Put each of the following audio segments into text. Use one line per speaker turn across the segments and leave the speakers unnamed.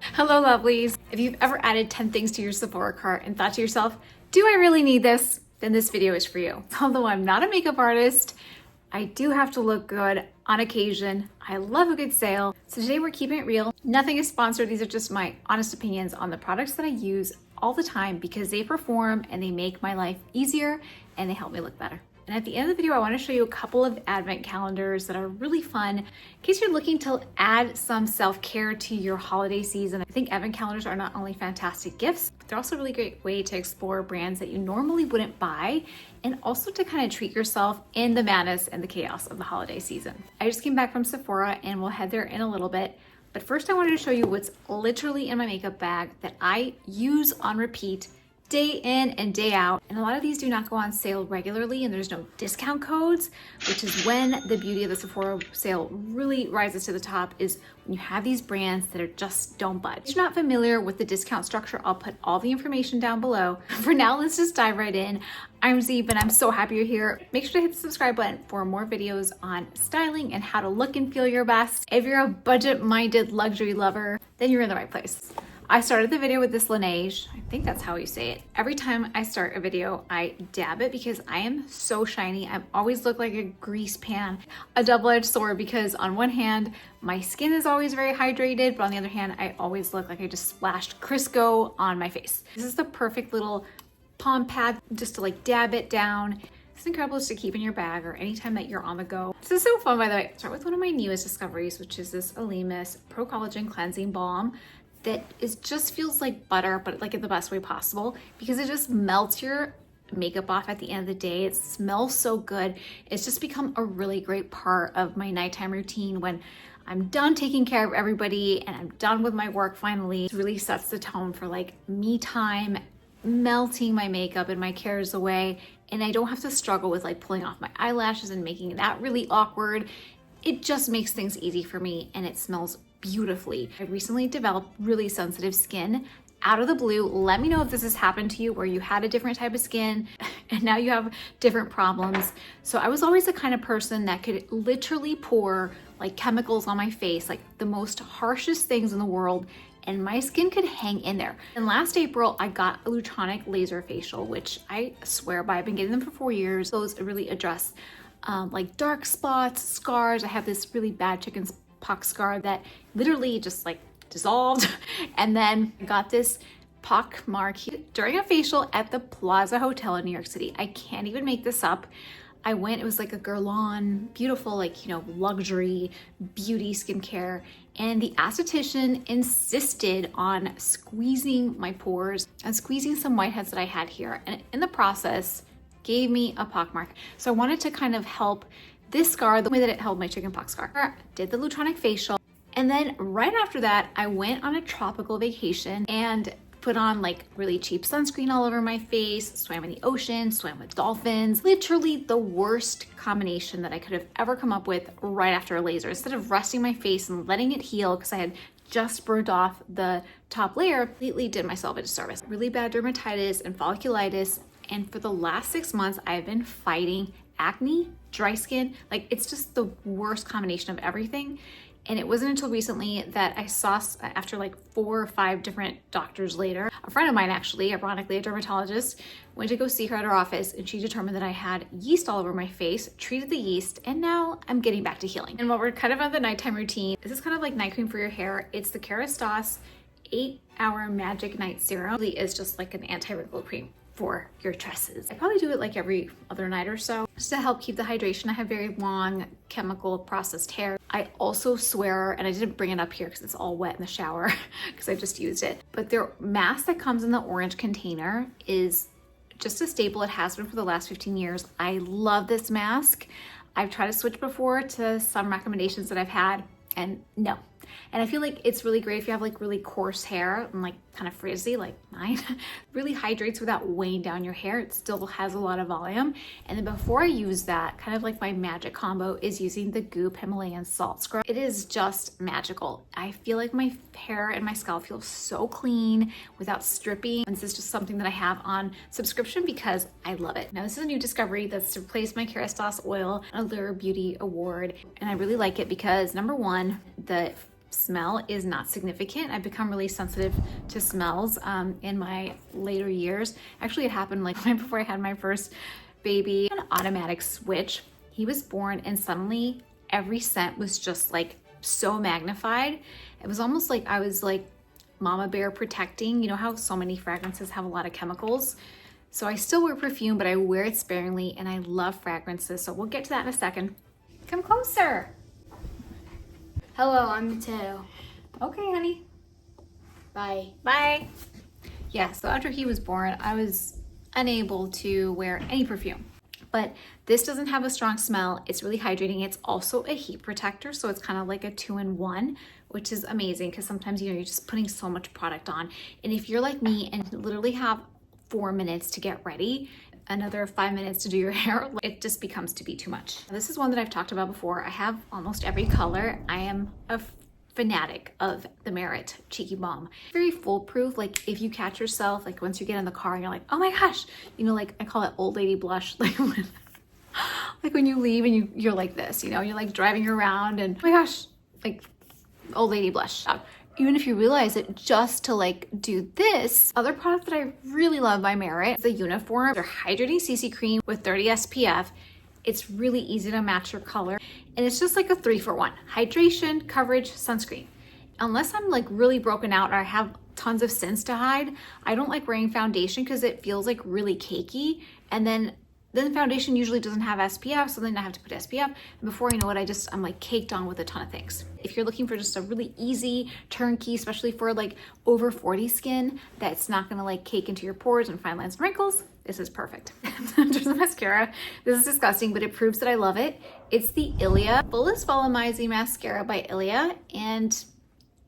Hello, lovelies. If you've ever added 10 things to your Sephora cart and thought to yourself, do I really need this? Then this video is for you. Although I'm not a makeup artist, I do have to look good on occasion. I love a good sale. So today we're keeping it real. Nothing is sponsored. These are just my honest opinions on the products that I use all the time because they perform and they make my life easier and they help me look better. And at the end of the video, I want to show you a couple of advent calendars that are really fun in case you're looking to add some self-care to your holiday season. I think advent calendars are not only fantastic gifts, but they're also a really great way to explore brands that you normally wouldn't buy and also to kind of treat yourself in the madness and the chaos of the holiday season. I just came back from Sephora and we'll head there in a little bit. But first I wanted to show you what's literally in my makeup bag that I use on repeat day in and day out. And a lot of these do not go on sale regularly and there's no discount codes, which is when the beauty of the Sephora sale really rises to the top, is when you have these brands that are just don't budge. If you're not familiar with the discount structure, I'll put all the information down below. For now, let's just dive right in. I'm Ziba and I'm so happy you're here. Make sure to hit the subscribe button for more videos on styling and how to look and feel your best. If you're a budget-minded luxury lover, then you're in the right place. I started the video with this Laneige. I think that's how you say it. Every time I start a video, I dab it because I am so shiny. I always look like a grease pan, a double-edged sword, because on one hand, my skin is always very hydrated, but on the other hand, I always look like I just splashed Crisco on my face. This is the perfect little palm pad just to like dab it down. It's incredible just to keep in your bag or anytime that you're on the go. This is so fun, by the way. Start with one of my newest discoveries, which is this Elemis Pro Collagen Cleansing Balm. That is just feels like butter, but like in the best way possible, because it just melts your makeup off at the end of the day. It smells so good. It's just become a really great part of my nighttime routine when I'm done taking care of everybody and I'm done with my work finally. It really sets the tone for like me time, melting my makeup and my cares away, and I don't have to struggle with like pulling off my eyelashes and making that really awkward. It just makes things easy for me and it smells beautifully. I recently developed really sensitive skin out of the blue. Let me know if this has happened to you, where you had a different type of skin and now you have different problems. So I was always the kind of person that could literally pour like chemicals on my face, like the most harshest things in the world, and my skin could hang in there. And last April, I got a Lutronic laser facial, which I swear by, I've been getting them for 4 years. Those really address like dark spots, scars. I have this really bad chicken's pox scar that literally just like dissolved. And then I got this pock mark during a facial at the Plaza Hotel in New York City. I can't even make this up. I went, it was like a Guerlain, beautiful, like, you know, luxury beauty skincare. And the esthetician insisted on squeezing my pores and squeezing some whiteheads that I had here. And in the process, gave me a pock mark. So I wanted to kind of help this scar the way that it held my chickenpox scar. Did the Lutronic facial. And then right after that, I went on a tropical vacation and put on like really cheap sunscreen all over my face, swam in the ocean, swam with dolphins. Literally the worst combination that I could have ever come up with right after a laser. Instead of resting my face and letting it heal because I had just burned off the top layer, completely did myself a disservice. Really bad dermatitis and folliculitis. And for the last 6 months, I've been fighting acne, dry skin. Like, it's just the worst combination of everything. And it wasn't until recently that I saw, after like 4 or 5 different doctors later, a friend of mine actually, ironically a dermatologist, went to go see her at her office and she determined that I had yeast all over my face, treated the yeast, and now I'm getting back to healing. And while we're kind of on the nighttime routine, this is kind of like night cream for your hair. It's the Kerastase 8-hour Magic Night Serum. It really is just like an anti-wrinkle cream for your tresses. I probably do it like every other night or so just to help keep the hydration. I have very long chemical processed hair. I also swear, and I didn't bring it up here because it's all wet in the shower because I just used it, but their mask that comes in the orange container is just a staple. It has been for the last 15 years. I love this mask. I've tried to switch before to some recommendations that I've had, and no. And I feel like it's really great if you have like really coarse hair and like kind of frizzy like mine. Really hydrates without weighing down your hair. It still has a lot of volume. And then before I use that, kind of like my magic combo is using the Goop Himalayan Salt Scrub. It is just magical. I feel like my hair and my scalp feels so clean without stripping. And this is just something that I have on subscription because I love it. Now this is a new discovery that's replaced my Kerastase oil, an Allure Beauty Award. And I really like it because number one, the smell is not significant. I've become really sensitive to smells in my later years. Actually, it happened like right before I had my first baby. An automatic switch. He was born and suddenly every scent was just like so magnified. It was almost like I was like mama bear protecting. You know how so many fragrances have a lot of chemicals? So I still wear perfume, but I wear it sparingly, and I love fragrances. So we'll get to that in a second. Come closer.
Hello, I'm Mateo.
Okay, honey.
Bye.
Bye. Yeah, so after he was born, I was unable to wear any perfume. But this doesn't have a strong smell. It's really hydrating. It's also a heat protector, so it's kind of like a 2-in-1, which is amazing because sometimes, you know, you're just putting so much product on. And if you're like me and literally have 4 minutes to get ready, another 5 minutes to do your hair, it just becomes to be too much. This is one that I've talked about before. I have almost every color. I am a fanatic of the Merit Cheeky Balm. Very foolproof. Like if you catch yourself, like once you get in the car and you're like, oh my gosh, you know, like I call it old lady blush. Like when you leave and you're like this, you know, you're like driving around and oh my gosh, like old lady blush. Even if you realize it, just to like do this. Other product that I really love by Merit is the Uniform. Their hydrating CC cream with 30 SPF. It's really easy to match your color. And it's just like a 3-for-1. Hydration, coverage, sunscreen. Unless I'm like really broken out or I have tons of sins to hide, I don't like wearing foundation because it feels like really cakey. And then foundation usually doesn't have SPF, so then I have to put SPF. And before I know it, I'm like caked on with a ton of things. If you're looking for just a really easy turnkey, especially for like over 40 skin, that's not gonna like cake into your pores and fine lines and wrinkles, this is perfect. There's a mascara. This is disgusting, but it proves that I love it. It's the Ilia Fullest Volumizing Mascara by Ilia, and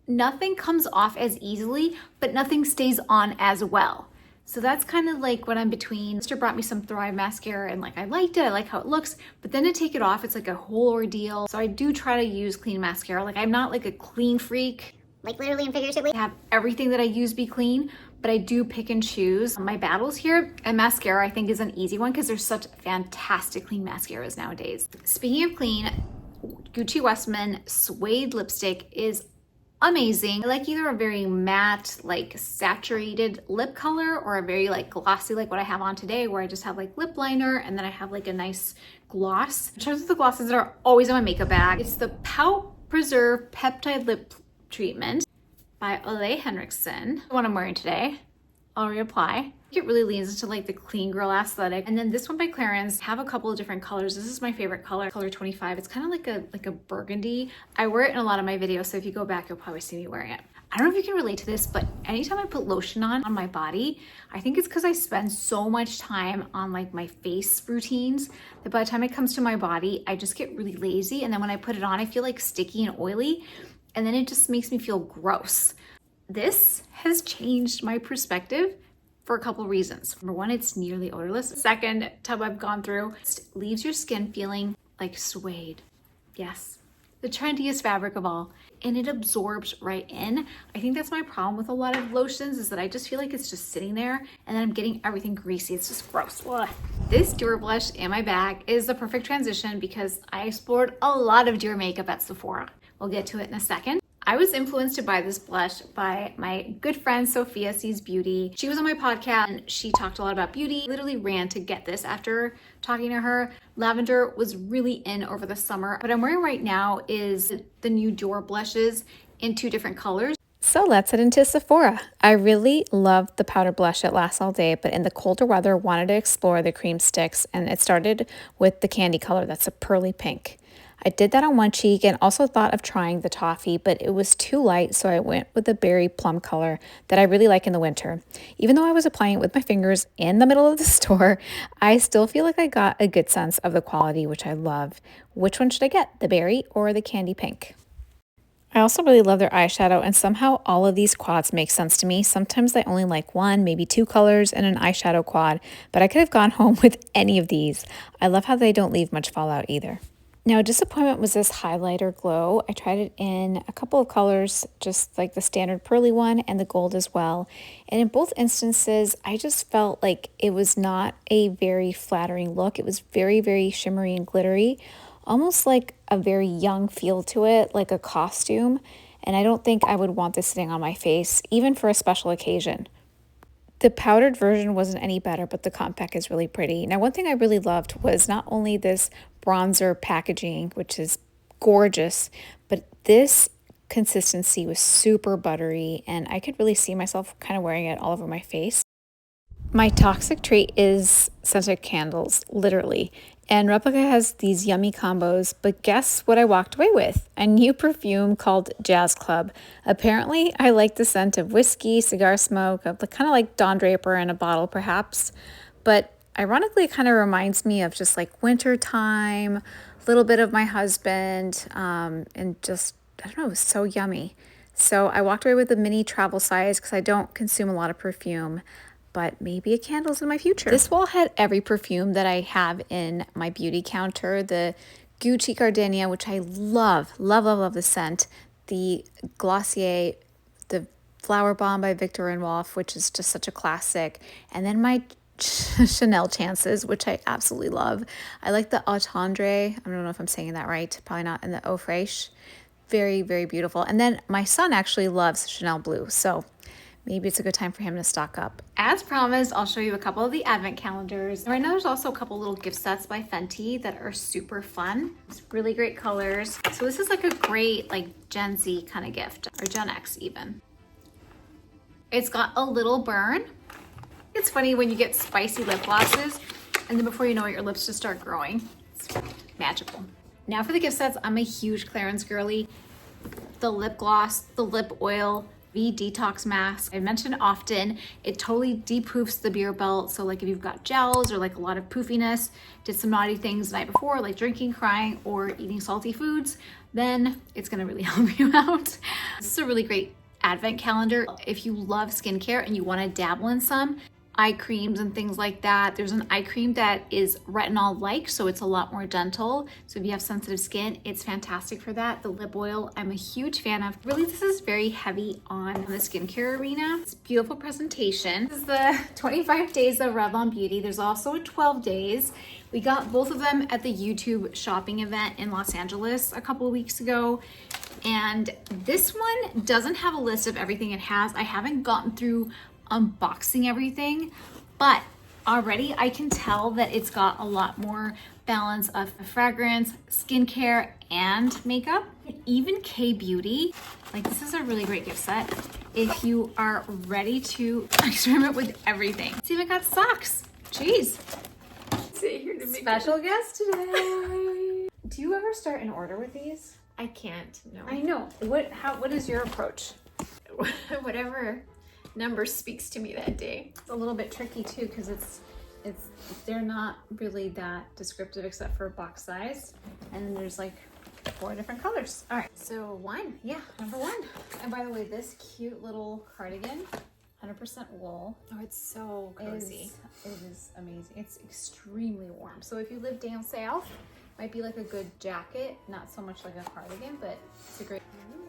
nothing comes off as easily, but nothing stays on as well. So that's kind of like what I'm between. Sister brought me some Thrive mascara and like I liked it, I like how it looks, but then to take it off, it's like a whole ordeal. So I do try to use clean mascara. Like I'm not like a clean freak,
Like literally and figuratively.
I have everything that I use be clean, but I do pick and choose my battles here. And mascara I think is an easy one because there's such fantastic clean mascaras nowadays. Speaking of clean, Gucci Westman Suede lipstick is amazing. I like either a very matte, like saturated lip color or a very like glossy, like what I have on today, where I just have like lip liner and then I have like a nice gloss. In terms of the glosses that are always in my makeup bag, it's the Pout Preserve Peptide Lip Treatment by Ole Henriksen. The one I'm wearing today, I'll reapply. It really leans into like the clean girl aesthetic. And then this one by Clarins, have a couple of different colors. This is my favorite color, color 25. It's kind of like a burgundy. I wear it in a lot of my videos, so if you go back, you'll probably see me wearing it. I don't know if you can relate to this, but anytime I put lotion on my body, I think it's because I spend so much time on like my face routines that by the time it comes to my body, I just get really lazy. And then when I put it on, I feel like sticky and oily, and then it just makes me feel gross. This has changed my perspective for a couple reasons. Number one, it's nearly odorless. Second tub I've gone through, it leaves your skin feeling like suede. Yes, the trendiest fabric of all. And it absorbs right in. I think that's my problem with a lot of lotions, is that I just feel like it's just sitting there and then I'm getting everything greasy. It's just gross. Ugh. This Dior blush in my bag is the perfect transition because I explored a lot of Dior makeup at Sephora. We'll get to it in a second. I was influenced to buy this blush by my good friend Sophia Sees Beauty. She was on my podcast and she talked a lot about beauty. I literally ran to get this after talking to her. Lavender was really in over the summer. What I'm wearing right now is the new Dior blushes in 2 different colors.
So let's head into Sephora. I really loved the powder blush. It lasts all day, but in the colder weather, wanted to explore the cream sticks, and it started with the candy color. That's a pearly pink. I did that on one cheek and also thought of trying the toffee, but it was too light, so I went with the berry plum color that I really like in the winter. Even though I was applying it with my fingers in the middle of the store, I still feel like I got a good sense of the quality, which I love. Which one should I get, the berry or the candy pink? I also really love their eyeshadow, and somehow all of these quads make sense to me. Sometimes I only like 1, maybe 2 colors in an eyeshadow quad, but I could have gone home with any of these. I love how they don't leave much fallout either. Now, disappointment was this highlighter glow. I tried it in a couple of colors, just like the standard pearly one and the gold as well. And in both instances, I just felt like it was not a very flattering look. It was very, very shimmery and glittery, almost like a very young feel to it, like a costume. and I don't think I would want this sitting on my face, even for a special occasion. The powdered version wasn't any better, but the compact is really pretty. Now, one thing I really loved was not only this bronzer packaging, which is gorgeous, but this consistency was super buttery, and I could really see myself kind of wearing it all over my face. My toxic trait is scented candles, literally. And Replica has these yummy combos, but guess what I walked away with? A new perfume called Jazz Club. Apparently, I like the scent of whiskey, cigar smoke, kind of like Don Draper in a bottle perhaps. But ironically, it kind of reminds me of just like winter time, a little bit of my husband, and just, I don't know, it was so yummy. So I walked away with a mini travel size because I don't consume a lot of perfume, but maybe a candle's in my future. This wall had every perfume that I have in my beauty counter. The Gucci Gardenia, which I love, love, love, love the scent. The Glossier, the Flower Bomb by Victor & Wolf, which is just such a classic. And then my Chanel Chances, which I absolutely love. I like the Attendre. I don't know if I'm saying that right. Probably not. And the Eau Fraiche. Very, very beautiful. And then my son actually loves Chanel Blue. So maybe it's a good time for him to stock up.
As promised, I'll show you a couple of the advent calendars. Right now there's also a couple little gift sets by Fenty that are super fun. It's really great colors. So this is like a great like Gen Z kind of gift, or Gen X even. It's got a little burn. It's funny when you get spicy lip glosses and then before you know it, your lips just start growing. It's magical. Now for the gift sets, I'm a huge Clarins girly. The lip gloss, the lip oil, the detox mask. I mention often, it totally de-poofs the beer belt. So like if you've got gels or like a lot of poofiness, did some naughty things the night before, like drinking, crying, or eating salty foods, then it's gonna really help you out. This is a really great advent calendar. If you love skincare and you wanna dabble in some, eye creams and things like that. There's an eye cream that is retinol-like, so it's a lot more gentle. So if you have sensitive skin, it's fantastic for that. The lip oil, I'm a huge fan of. Really, this is very heavy on the skincare arena. It's a beautiful presentation. This is the 25 days of Revlon Beauty. There's also a 12 days. We got both of them at the YouTube shopping event in Los Angeles a couple of weeks ago. And this one doesn't have a list of everything it has. I haven't gotten through unboxing everything, but already I can tell that it's got a lot more balance of fragrance, skincare, and makeup. Even K-Beauty, like this is a really great gift set if you are ready to experiment with everything. It's even got socks. Jeez. Special guest today. Do you ever start an order with these?
I can't, no.
I know. What is your approach?
Whatever number speaks to me that day.
It's a little bit tricky too because they're not really that descriptive except for box size, and then there's like 4 different colors. All right, so number one. And by the way, this cute little cardigan, 100% wool.
Oh, it's so cozy.
It is amazing. It's extremely warm. So if you live down south, might be like a good jacket, not so much like a cardigan, but it's a great.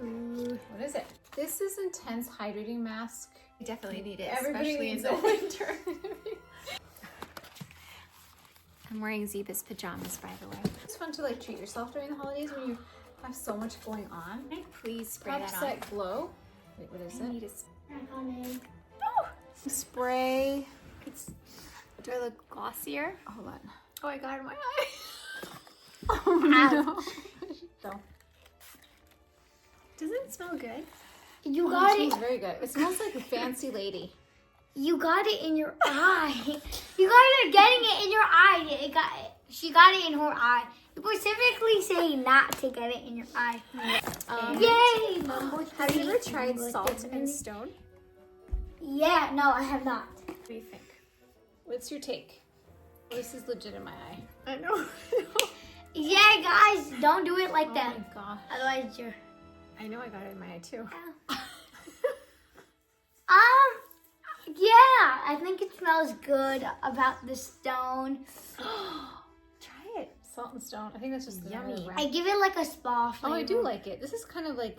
Ooh, what is it? This is Intense Hydrating Mask.
I definitely need it,
Everybody
especially in
needs
the
it.
winter. I'm wearing Ziba's pajamas, by the way.
It's fun to like treat yourself during the holidays when you have so much going on.
Can I please spray
Prep
that on?
Set Glow. Wait, what is
I
it?
need
Spray.
do I look glossier?
Hold on.
Oh, I got it in my eye.
Oh no. So,
Doesn't it smell good?
You
it
got
smells
it.
very good. It smells like a fancy lady.
You got it in your eye. You guys are getting it in your eye. She got it in her eye. Specifically saying not to get it in your eye. Yay!
Have you ever tried Salt and Stone?
Yeah, no, I have not.
What do you think?
What's your take? This is legit in my eye.
I know.
Yeah, guys, don't do it like
Oh
that.
my gosh.
Otherwise, you're.
I know I got it in my eye too.
Yeah, I think it smells good about the stone.
Try it.
Salt and Stone. I think that's just
Yummy.
I give it like a spa flavor.
Oh, I do like it. This is kind of like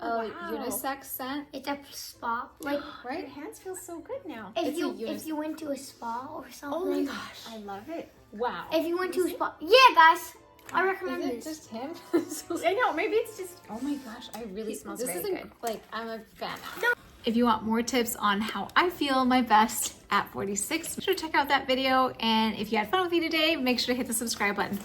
Oh,
a unisex scent,
It's a spa. Like
right?
Your hands feel so good now.
if
It's a
you went to a spa or something.
Oh my gosh.
I love it.
Wow.
If you went to a spa, yeah, guys. I recommend
Is it
this.
just him? I know, maybe it's just, oh my gosh, I really smells
This
very
isn't
good. Like, I'm a fan now. If you want more tips on how I feel my best at 46, make sure to check out that video. And if you had fun with me today, make sure to hit the subscribe button.